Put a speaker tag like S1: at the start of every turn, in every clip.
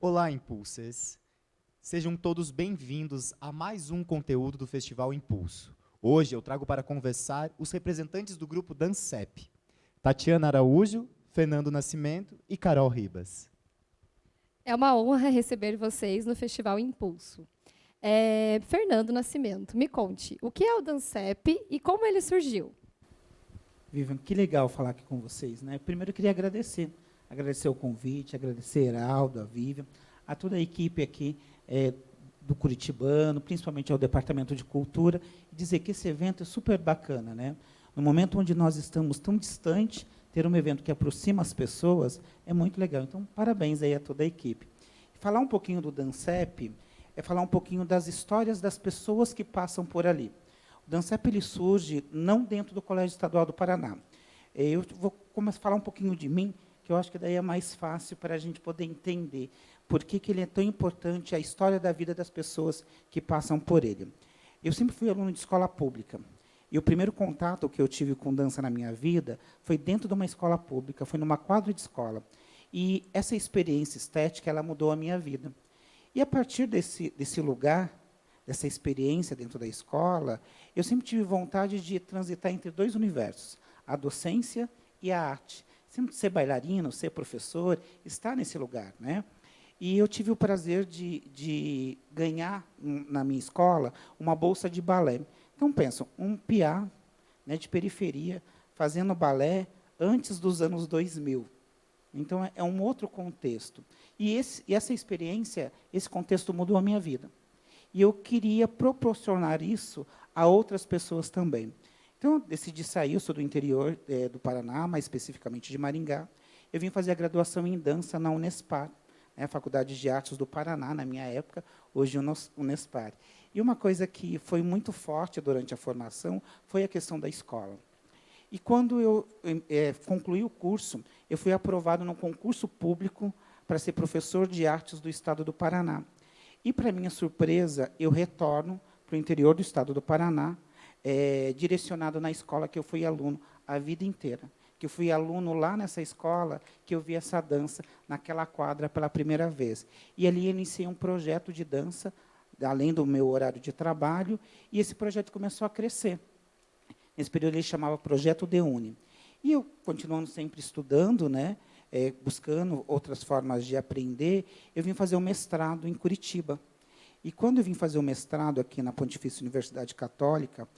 S1: Olá, Impulsers! Sejam todos bem-vindos a mais um conteúdo do Festival Impulso. Hoje eu trago para conversar os representantes do grupo DanceP, Tatiana Araújo, Fernando Nascimento e Carol Ribas.
S2: É uma honra receber vocês no Festival Impulso. Fernando Nascimento, me conte, o que é o DanceP e como ele surgiu?
S3: Vivian, que legal falar aqui com vocês, né? Primeiro eu queria agradecer o convite, agradecer a Heraldo, a Vivian, a toda a equipe aqui do Curitibano, principalmente ao Departamento de Cultura, e dizer que esse evento é super bacana, né? No momento onde nós estamos tão distante, ter um evento que aproxima as pessoas é muito legal. Então, parabéns aí a toda a equipe. Falar um pouquinho do DanceP é falar um pouquinho das histórias das pessoas que passam por ali. O DanceP ele surge não dentro do Colégio Estadual do Paraná. Eu vou começar a falar um pouquinho de mim, que eu acho que daí é mais fácil para a gente poder entender por que ele é tão importante, a história da vida das pessoas que passam por ele. Eu sempre fui aluno de escola pública. E o primeiro contato que eu tive com dança na minha vida foi dentro de uma escola pública, foi numa quadra de escola. E essa experiência estética, ela mudou a minha vida. E, a partir desse lugar, dessa experiência dentro da escola, eu sempre tive vontade de transitar entre dois universos, a docência e a arte. Sempre ser bailarino, ser professor, estar nesse lugar, né? E eu tive o prazer de ganhar, na minha escola, uma bolsa de balé. Então, pensam, um piá, né, de periferia, fazendo balé antes dos anos 2000. Então, é um outro contexto. E essa experiência, esse contexto mudou a minha vida. E eu queria proporcionar isso a outras pessoas também. Então, eu decidi sair, eu sou do interior do Paraná, mais especificamente de Maringá. Eu vim fazer a graduação em dança na Unespar, né, a Faculdade de Artes do Paraná, na minha época, hoje Unespar. E uma coisa que foi muito forte durante a formação foi a questão da escola. E quando eu concluí o curso, eu fui aprovado num concurso público para ser professor de artes do Estado do Paraná. E, para minha surpresa, eu retorno para o interior do Estado do Paraná, direcionado na escola que eu fui aluno a vida inteira. Que eu fui aluno lá nessa escola, que eu vi essa dança naquela quadra pela primeira vez. E ali eu iniciei um projeto de dança, além do meu horário de trabalho, e esse projeto começou a crescer. Nesse período ele chamava Projeto DEUNE. E eu, continuando sempre estudando, né, buscando outras formas de aprender, eu vim fazer um mestrado em Curitiba. E quando eu vim fazer o mestrado aqui na Pontifícia Universidade Católica,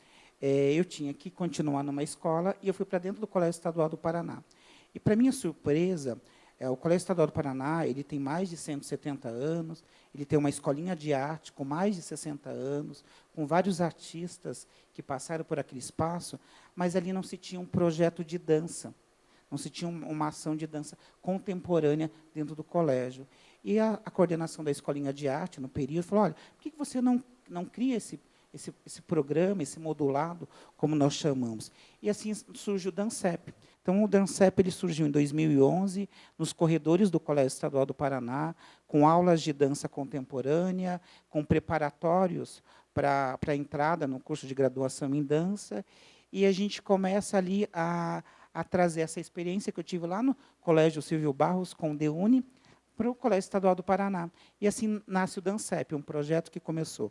S3: eu tinha que continuar numa escola e eu fui para dentro do Colégio Estadual do Paraná. E, para minha surpresa, o Colégio Estadual do Paraná ele tem mais de 170 anos, ele tem uma escolinha de arte com mais de 60 anos, com vários artistas que passaram por aquele espaço, mas ali não se tinha um projeto de dança, não se tinha uma ação de dança contemporânea dentro do colégio. E a coordenação da escolinha de arte, no período, falou, olha, por que você não cria esse programa, esse modulado, como nós chamamos? E assim surge o DanceP. Então, o DanceP ele surgiu em 2011, nos corredores do Colégio Estadual do Paraná, com aulas de dança contemporânea, com preparatórios para a entrada no curso de graduação em dança, e a gente começa ali a trazer essa experiência que eu tive lá no Colégio Silvio Barros, com o DEUNE, para o Colégio Estadual do Paraná. E assim nasce o DanceP, um projeto que começou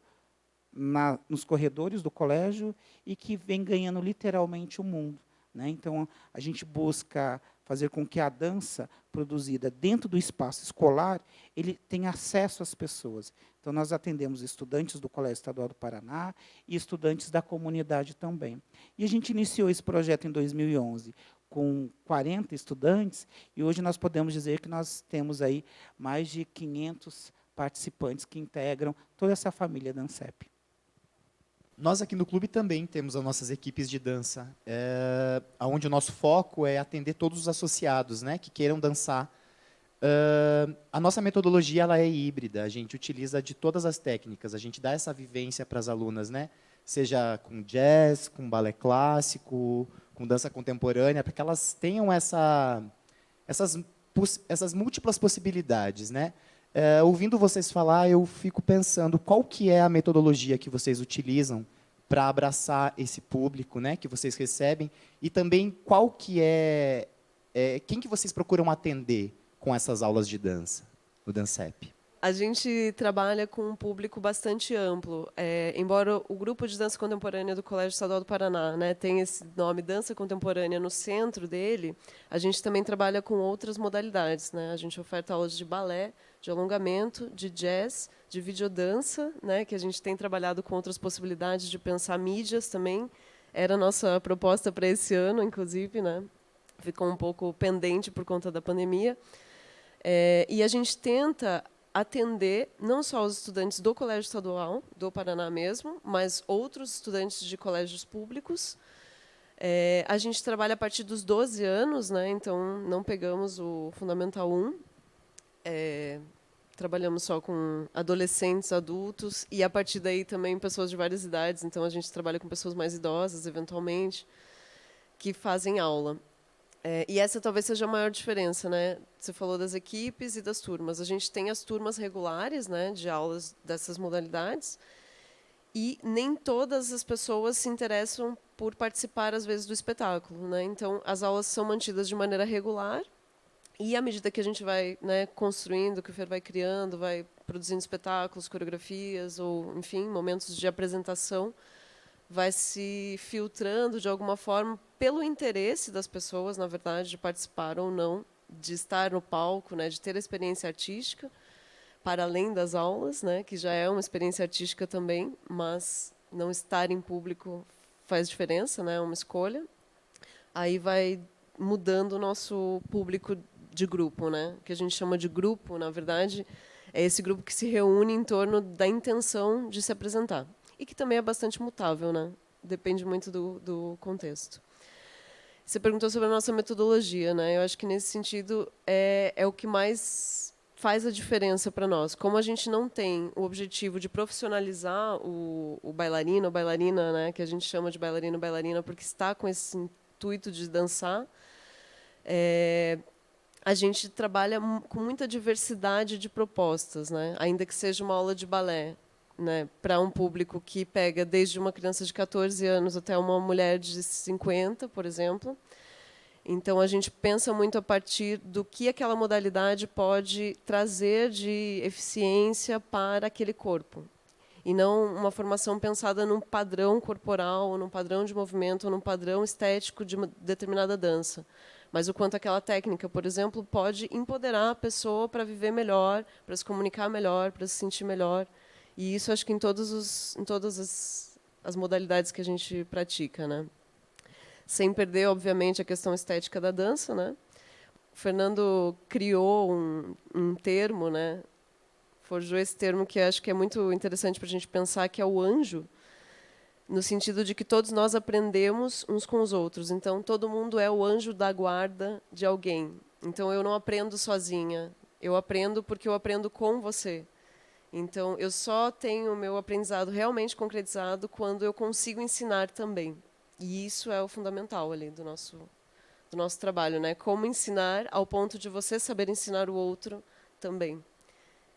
S3: nos corredores do colégio e que vem ganhando literalmente o mundo, né? Então, a gente busca fazer com que a dança produzida dentro do espaço escolar ele tenha acesso às pessoas. Então, nós atendemos estudantes do Colégio Estadual do Paraná e estudantes da comunidade também. E a gente iniciou esse projeto em 2011, com 40 estudantes, e hoje nós podemos dizer que nós temos aí mais de 500 participantes que integram toda essa família DanceP.
S1: Nós aqui no clube também temos as nossas equipes de dança, onde o nosso foco é atender todos os associados, né, que queiram dançar. A nossa metodologia ela é híbrida, a gente utiliza de todas as técnicas, a gente dá essa vivência para as alunas, né, seja com jazz, com balé clássico, com dança contemporânea, para que elas tenham essas múltiplas possibilidades, né? Ouvindo vocês falar, eu fico pensando qual que é a metodologia que vocês utilizam para abraçar esse público, né, que vocês recebem, e também qual que quem que vocês procuram atender com essas aulas de dança, no DanceP?
S4: A gente trabalha com um público bastante amplo. Embora o grupo de dança contemporânea do Colégio Estadual do Paraná, né, tenha esse nome Dança Contemporânea no centro dele, a gente também trabalha com outras modalidades, né? A gente oferta aulas de balé, de alongamento, de jazz, de videodança, né, que a gente tem trabalhado com outras possibilidades de pensar mídias também. Era a nossa proposta para esse ano, inclusive, né? Ficou um pouco pendente por conta da pandemia. E a gente tenta atender não só os estudantes do Colégio Estadual do Paraná mesmo, mas outros estudantes de colégios públicos. A gente trabalha a partir dos 12 anos, né? Então não pegamos o Fundamental 1. Trabalhamos só com adolescentes, adultos, e a partir daí também pessoas de várias idades. Então a gente trabalha com pessoas mais idosas, eventualmente, que fazem aula. E essa talvez seja a maior diferença, né? Você falou das equipes e das turmas. A gente tem as turmas regulares, né, de aulas dessas modalidades, e nem todas as pessoas se interessam por participar, às vezes, do espetáculo, né? Então, as aulas são mantidas de maneira regular, e à medida que a gente vai, né, construindo, que o Fer vai criando, vai produzindo espetáculos, coreografias, ou, enfim, momentos de apresentação, vai se filtrando de alguma forma pelo interesse das pessoas, na verdade, de participar ou não, de estar no palco, né, de ter a experiência artística, para além das aulas, né, que já é uma experiência artística também, mas não estar em público faz diferença, né, é uma escolha. Aí vai mudando o nosso público de grupo, né, que a gente chama de grupo, na verdade, é esse grupo que se reúne em torno da intenção de se apresentar. E que também é bastante mutável, né? Depende muito do contexto. Você perguntou sobre a nossa metodologia, né? Eu acho que, nesse sentido, é o que mais faz a diferença para nós. Como a gente não tem o objetivo de profissionalizar o bailarino ou bailarina, né? Que a gente chama de bailarino ou bailarina, porque está com esse intuito de dançar, a gente trabalha com muita diversidade de propostas, né? Ainda que seja uma aula de balé, né, para um público que pega desde uma criança de 14 anos até uma mulher de 50, por exemplo. Então, a gente pensa muito a partir do que aquela modalidade pode trazer de eficiência para aquele corpo. E não uma formação pensada num padrão corporal, num padrão de movimento, num padrão estético de uma determinada dança. Mas o quanto aquela técnica, por exemplo, pode empoderar a pessoa para viver melhor, para se comunicar melhor, para se sentir melhor. E isso acho que em todas as modalidades que a gente pratica, né? Sem perder, obviamente, a questão estética da dança, né? O Fernando criou um termo, né? Forjou esse termo que acho que é muito interessante para a gente pensar, que é o anjo, no sentido de que todos nós aprendemos uns com os outros. Então, todo mundo é o anjo da guarda de alguém. Então, eu não aprendo sozinha. Eu aprendo porque eu aprendo com você. Então, eu só tenho o meu aprendizado realmente concretizado quando eu consigo ensinar também. E isso é o fundamental ali do nosso trabalho, né? Como ensinar ao ponto de você saber ensinar o outro também.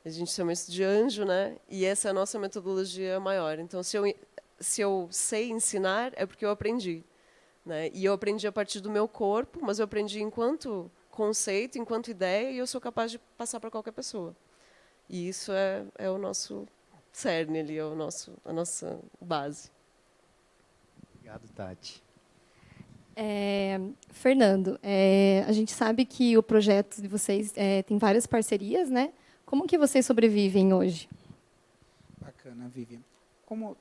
S4: A gente chama isso de anjo, né? E essa é a nossa metodologia maior. Então, se eu sei ensinar, é porque eu aprendi, né? E eu aprendi a partir do meu corpo, mas eu aprendi enquanto conceito, enquanto ideia, e eu sou capaz de passar para qualquer pessoa. E isso é o nosso cerne ali, é a nossa base.
S1: Obrigado, Tati.
S2: Fernando, a gente sabe que o projeto de vocês tem várias parcerias, né? Como que vocês sobrevivem hoje?
S3: Bacana, Vivian. Como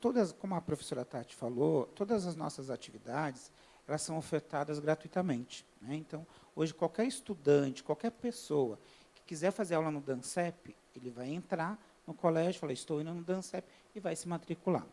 S3: a professora Tati falou, todas as nossas atividades, elas são ofertadas gratuitamente, né? Então, hoje, qualquer estudante, qualquer pessoa que quiser fazer aula no DANCEP, ele vai entrar no colégio, falar, estou indo no DANCEP, e vai se matricular.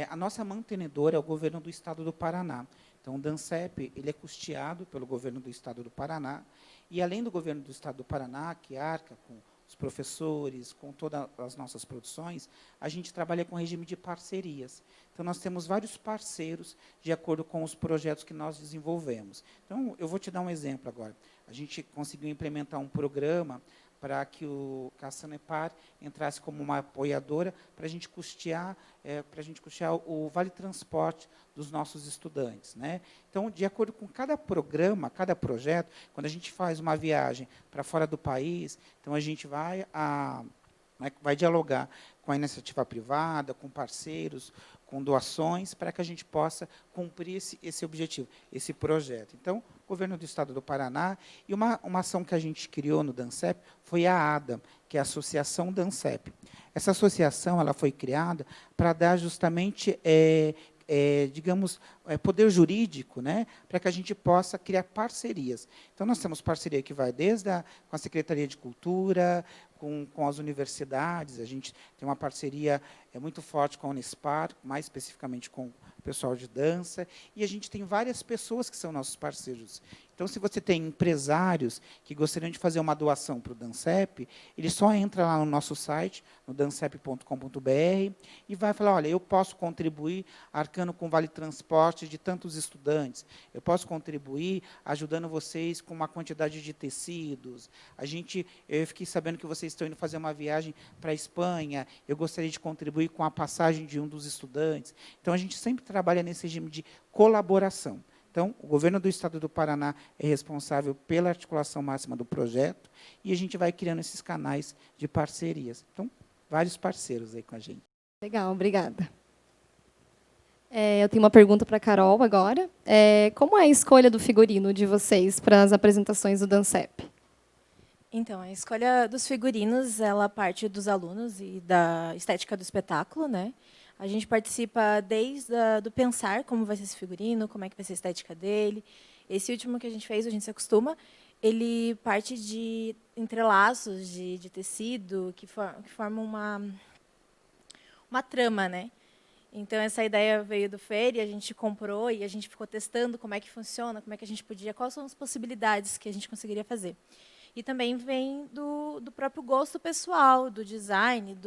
S3: A nossa mantenedora é o governo do Estado do Paraná. Então, o DANCEP ele é custeado pelo governo do Estado do Paraná, e, além do governo do Estado do Paraná, que arca com os professores, com todas as nossas produções, a gente trabalha com regime de parcerias. Então, nós temos vários parceiros de acordo com os projetos que nós desenvolvemos. Então, eu vou te dar um exemplo agora. A gente conseguiu implementar um programa para que a Sanepar entrasse como uma apoiadora para a gente custear o vale transporte dos nossos estudantes, né? Então, de acordo com cada programa, cada projeto, quando a gente faz uma viagem para fora do país, então a gente vai né, vai dialogar com a iniciativa privada, com parceiros, com doações, para que a gente possa cumprir esse objetivo, esse projeto. Então, o governo do Estado do Paraná, e uma ação que a gente criou no DANCEP foi a ADA, que é a Associação DANCEP. Essa associação ela foi criada para dar justamente, digamos, poder jurídico, né, para que a gente possa criar parcerias. Então, nós temos parceria que vai desde com a Secretaria de Cultura, com as universidades, a gente tem uma parceria muito forte com a Unespar, mais especificamente com o pessoal de dança, e a gente tem várias pessoas que são nossos parceiros. Então, se você tem empresários que gostariam de fazer uma doação para o DANCEP, ele só entra lá no nosso site, no dancep.com.br, e vai falar, olha, eu posso contribuir arcando com vale transporte de tantos estudantes, eu posso contribuir ajudando vocês com uma quantidade de tecidos, eu fiquei sabendo que vocês estão indo fazer uma viagem para a Espanha, eu gostaria de contribuir com a passagem de um dos estudantes. Então, a gente sempre trabalha nesse regime de colaboração. Então, o governo do Estado do Paraná é responsável pela articulação máxima do projeto e a gente vai criando esses canais de parcerias. Então, vários parceiros aí com a gente.
S2: Legal, obrigada. Eu tenho uma pergunta para a Carol agora. Como é a escolha do figurino de vocês para as apresentações do DANCEP?
S5: Então, a escolha dos figurinos, ela parte dos alunos e da estética do espetáculo, né? A gente participa desde do pensar como vai ser esse figurino, como é que vai ser a estética dele. Esse último que a gente fez, A Gente Se Acostuma, ele parte de entrelaços de tecido que formam uma trama, né? Então, essa ideia veio do Fer e a gente comprou e a gente ficou testando como é que funciona, como é que a gente podia, quais são as possibilidades que a gente conseguiria fazer. E também vem do próprio gosto pessoal, do design,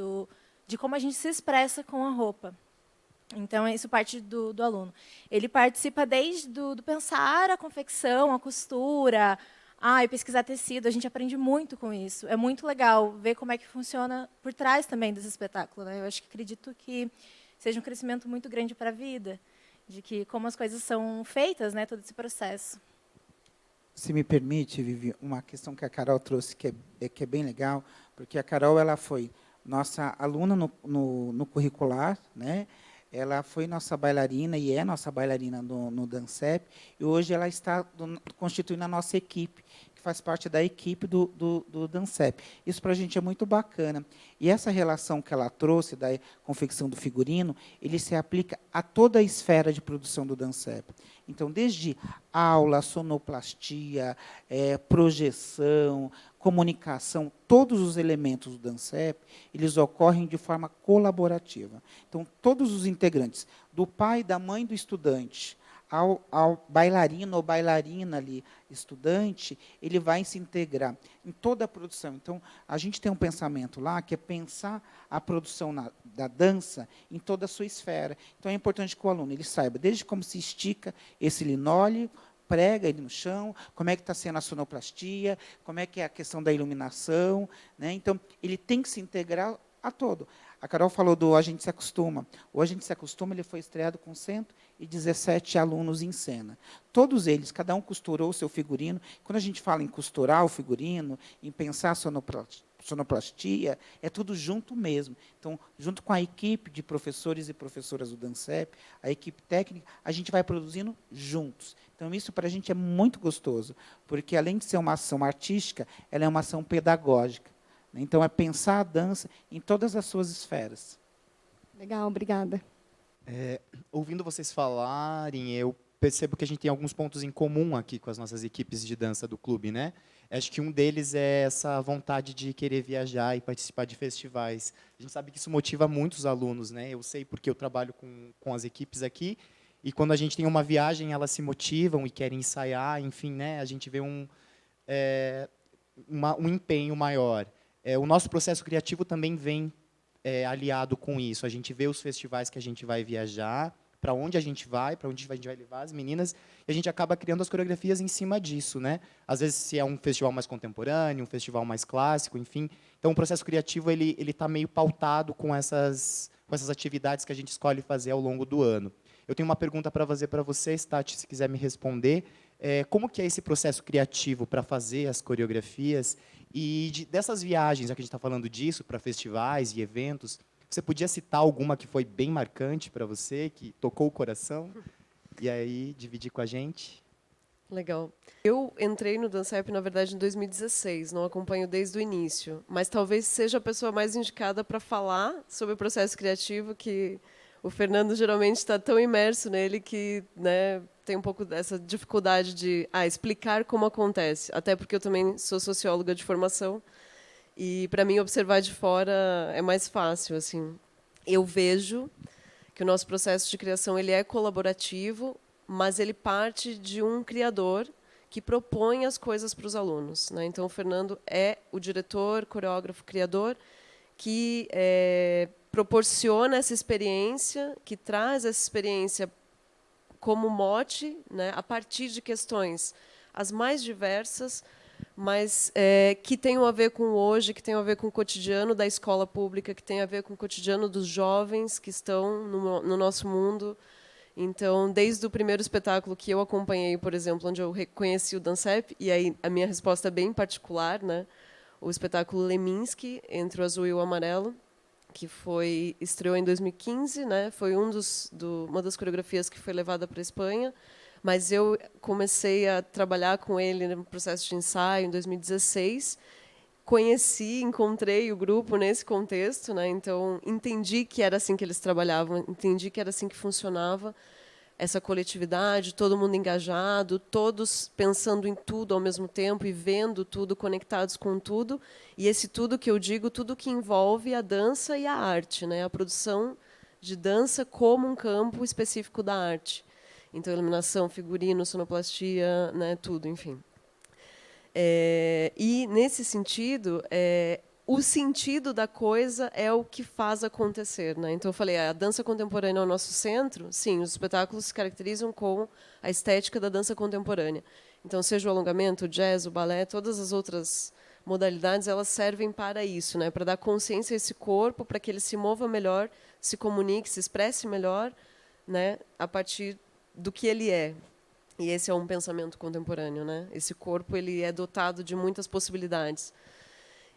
S5: de como a gente se expressa com a roupa. Então, isso parte do aluno. Ele participa desde do pensar, a confecção, a costura, e pesquisar tecido. A gente aprende muito com isso. É muito legal ver como é que funciona por trás também desse espetáculo, né? Eu acredito que seja um crescimento muito grande para a vida, de que como as coisas são feitas, né, todo esse processo.
S3: Se me permite, Vivi, uma questão que a Carol trouxe que é bem legal, porque a Carol ela foi nossa aluna no curricular, né? Ela foi nossa bailarina e é nossa bailarina no DANCEP, e hoje ela está constituindo a nossa equipe, que faz parte da equipe do DANCEP. Isso para a gente é muito bacana. E essa relação que ela trouxe da confecção do figurino, ele se aplica a toda a esfera de produção do DANCEP. Então, desde aula, sonoplastia, projeção, comunicação, todos os elementos do DANCEP, eles ocorrem de forma colaborativa. Então, todos os integrantes, do pai, da mãe do estudante, ao bailarino ou bailarina ali, estudante, ele vai se integrar em toda a produção. Então, a gente tem um pensamento lá, que é pensar a produção da dança em toda a sua esfera. Então, é importante que o aluno ele saiba, desde como se estica esse linóleo, prega ele no chão, como é que está sendo a sonoplastia, como é que é a questão da iluminação, né? Então, ele tem que se integrar a todo. A Carol falou do A Gente Se Acostuma. O A Gente Se Acostuma ele foi estreado com 117 alunos em cena. Todos eles, cada um costurou o seu figurino. Quando a gente fala em costurar o figurino, em pensar a sonoplastia, é tudo junto mesmo. Então, junto com a equipe de professores e professoras do DANCEP, a equipe técnica, a gente vai produzindo juntos. Então, isso para a gente é muito gostoso, porque, além de ser uma ação artística, ela é uma ação pedagógica. Então, é pensar a dança em todas as suas esferas.
S2: Legal, obrigada.
S1: Ouvindo vocês falarem, eu percebo que a gente tem alguns pontos em comum aqui com as nossas equipes de dança do clube, né? Acho que um deles é essa vontade de querer viajar e participar de festivais. A gente sabe que isso motiva muitos alunos, né? Eu sei porque eu trabalho com as equipes aqui, e quando a gente tem uma viagem, elas se motivam e querem ensaiar, enfim, né? A gente vê um empenho maior. O nosso processo criativo também vem aliado com isso. A gente vê os festivais que a gente vai viajar, para onde a gente vai levar as meninas, e a gente acaba criando as coreografias em cima disso, né? Às vezes, se é um festival mais contemporâneo, um festival mais clássico, enfim. Então, o processo criativo ele está meio pautado com essas atividades que a gente escolhe fazer ao longo do ano. Eu tenho uma pergunta para fazer para vocês, Tati, se quiser me responder. Como que é esse processo criativo para fazer as coreografias? E dessas viagens, já que a gente está falando disso, para festivais e eventos, você podia citar alguma que foi bem marcante para você, que tocou o coração? E aí, dividir com a gente?
S4: Legal. Eu entrei no Dancep, na verdade, em 2016, não acompanho desde o início, mas talvez seja a pessoa mais indicada para falar sobre o processo criativo, que o Fernando geralmente está tão imerso nele que, né, tem um pouco dessa dificuldade de explicar como acontece, até porque eu também sou socióloga de formação e, para mim, observar de fora é mais fácil. Assim. Eu vejo que o nosso processo de criação ele é colaborativo, mas ele parte de um criador que propõe as coisas para os alunos, né? Então, o Fernando é o diretor, coreógrafo, criador, que proporciona essa experiência, que traz essa experiência como mote, né, a partir de questões as mais diversas, mas que tenham a ver com o hoje, que tenham a ver com o cotidiano da escola pública, que tenham a ver com o cotidiano dos jovens que estão no nosso mundo. Então, desde o primeiro espetáculo que eu acompanhei, por exemplo, onde eu reconheci o Dancep, e aí a minha resposta é bem particular, né? O espetáculo Leminski, Entre o Azul e o Amarelo, que estreou em 2015, né? Foi uma das coreografias que foi levada para a Espanha, mas eu comecei a trabalhar com ele no processo de ensaio em 2016. Encontrei o grupo nesse contexto, né? Então entendi que era assim que eles trabalhavam, entendi que era assim que funcionava essa coletividade, todo mundo engajado, todos pensando em tudo ao mesmo tempo e vendo tudo, conectados com tudo. E esse tudo que eu digo, tudo que envolve a dança e a arte, né? A produção de dança como um campo específico da arte. Então, iluminação, figurino, sonoplastia, né? Tudo, enfim. E, nesse sentido, o sentido da coisa é o que faz acontecer. Né? Então, eu falei, a dança contemporânea é o nosso centro. Sim, os espetáculos se caracterizam com a estética da dança contemporânea. Então, seja o alongamento, o jazz, o balé, todas as outras modalidades, elas servem para isso, né? Para dar consciência a esse corpo, para que ele se mova melhor, se comunique, se expresse melhor, né? A partir do que ele é. E esse é um pensamento contemporâneo, né? Esse corpo ele é dotado de muitas possibilidades.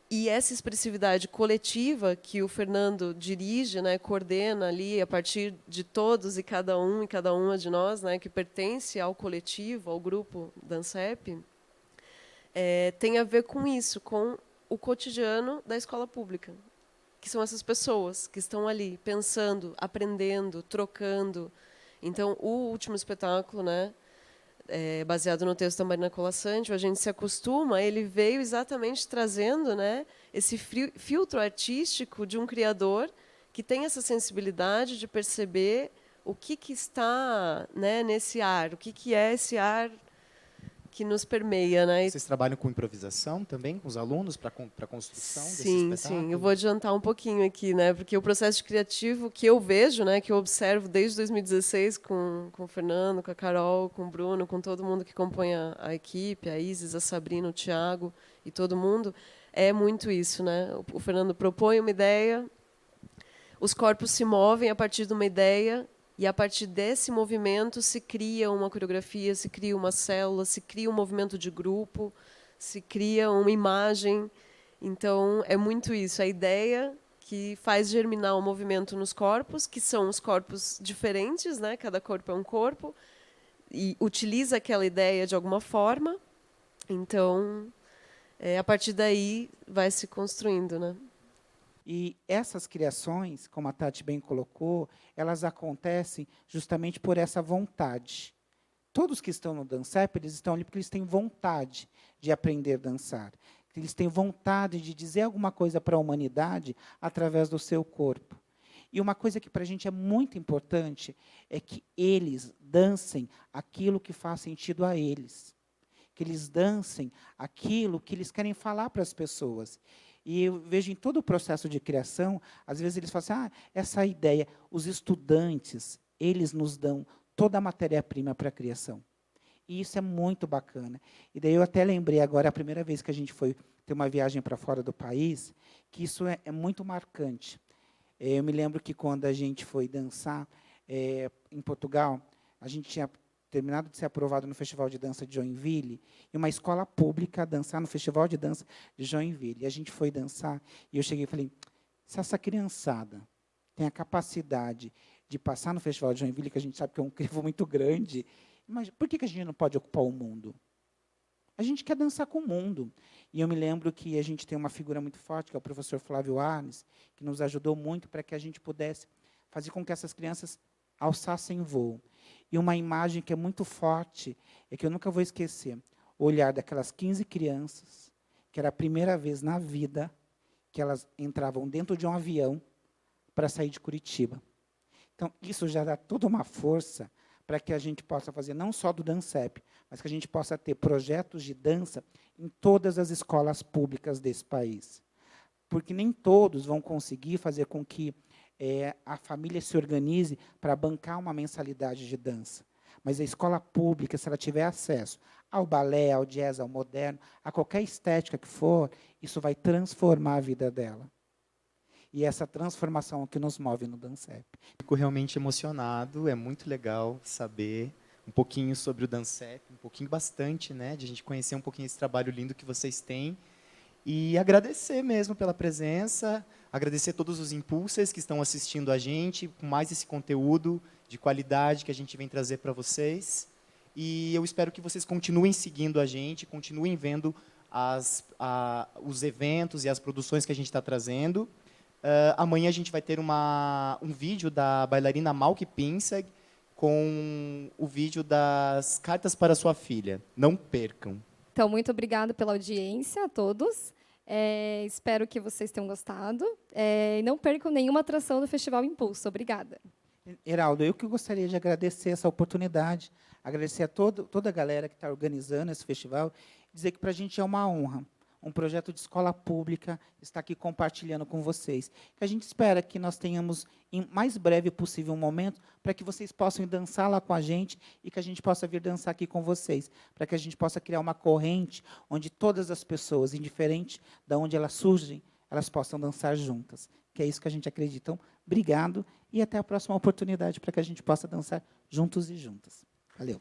S4: E essa expressividade coletiva que o Fernando dirige, né, coordena ali a partir de todos e cada uma de nós, né, que pertence ao coletivo, ao grupo Dancep, tem a ver com isso, com o cotidiano da escola pública, que são essas pessoas que estão ali pensando, aprendendo, trocando. Então, o último espetáculo, né, baseado no texto da Marina Colasanti, A Gente Se Acostuma, ele veio exatamente trazendo, né, esse filtro artístico de um criador que tem essa sensibilidade de perceber o que está, né, nesse ar, o que é esse ar que nos permeia. Né?
S1: Vocês trabalham com improvisação também, com os alunos, para a construção desse
S4: Sim,
S1: espetáculo?
S4: sim. Eu vou adiantar um pouquinho aqui, né? Porque o processo criativo que eu vejo, né, que eu observo desde 2016 com o Fernando, com a Carol, com o Bruno, com todo mundo que compõe a equipe, a Isis, a Sabrina, o Thiago e todo mundo, é muito isso, né? O Fernando propõe uma ideia, os corpos se movem a partir de uma ideia e, a partir desse movimento, se cria uma coreografia, se cria uma célula, se cria um movimento de grupo, se cria uma imagem. Então, é muito isso, a ideia que faz germinar o movimento nos corpos, que são os corpos diferentes, né? Cada corpo é um corpo, e utiliza aquela ideia de alguma forma. Então, a partir daí, vai se construindo, né?
S3: E essas criações, como a Tati bem colocou, elas acontecem justamente por essa vontade. Todos que estão no Dancep, eles estão ali porque eles têm vontade de aprender a dançar. Eles têm vontade de dizer alguma coisa para a humanidade através do seu corpo. E uma coisa que para a gente é muito importante é que eles dancem aquilo que faz sentido a eles. Que eles dancem aquilo que eles querem falar para as pessoas. E eu vejo em todo o processo de criação, às vezes eles falam assim, essa ideia, os estudantes, eles nos dão toda a matéria-prima para a criação. E isso é muito bacana. E daí eu até lembrei agora, a primeira vez que a gente foi ter uma viagem para fora do país, que isso é muito marcante. Eu me lembro que quando a gente foi dançar em Portugal, a gente tinha terminado de ser aprovado no Festival de Dança de Joinville, e uma escola pública dançar no Festival de Dança de Joinville. E a gente foi dançar, e eu cheguei e falei, se essa criançada tem a capacidade de passar no Festival de Joinville, que a gente sabe que é um crivo muito grande, mas por que a gente não pode ocupar o mundo? A gente quer dançar com o mundo. E eu me lembro que a gente tem uma figura muito forte, que é o professor Flávio Arnes, que nos ajudou muito para que a gente pudesse fazer com que essas crianças alçassem voo. E uma imagem que é muito forte, é que eu nunca vou esquecer, o olhar daquelas 15 crianças, que era a primeira vez na vida que elas entravam dentro de um avião para sair de Curitiba. Então, isso já dá toda uma força para que a gente possa fazer, não só do DANCEP, mas que a gente possa ter projetos de dança em todas as escolas públicas desse país. Porque nem todos vão conseguir fazer com que a família se organize para bancar uma mensalidade de dança. Mas a escola pública, se ela tiver acesso ao balé, ao jazz, ao moderno, a qualquer estética que for, isso vai transformar a vida dela. E essa transformação é o que nos move no DANCEP.
S1: Fico realmente emocionado, é muito legal saber um pouquinho sobre o DANCEP, um pouquinho bastante, né, de a gente conhecer um pouquinho esse trabalho lindo que vocês têm. E agradecer mesmo pela presença, agradecer todos os impulsers que estão assistindo a gente, com mais esse conteúdo de qualidade que a gente vem trazer para vocês. E eu espero que vocês continuem seguindo a gente, continuem vendo os eventos e as produções que a gente está trazendo. Amanhã a gente vai ter um vídeo da bailarina Malky Pinseg com o vídeo das cartas para sua filha. Não percam.
S2: Então, muito obrigada pela audiência a todos. Espero que vocês tenham gostado. E não percam nenhuma atração do Festival Impulso. Obrigada.
S3: Heraldo, eu que gostaria de agradecer essa oportunidade, agradecer a toda a galera que está organizando esse festival, dizer que para a gente é uma honra, um projeto de escola pública estar aqui compartilhando com vocês. Que a gente espera que nós tenhamos, em mais breve possível, um momento para que vocês possam ir dançar lá com a gente e que a gente possa vir dançar aqui com vocês, para que a gente possa criar uma corrente onde todas as pessoas, indiferente de onde elas surgem, elas possam dançar juntas. Que é isso que a gente acredita. Então, obrigado e até a próxima oportunidade para que a gente possa dançar juntos e juntas. Valeu.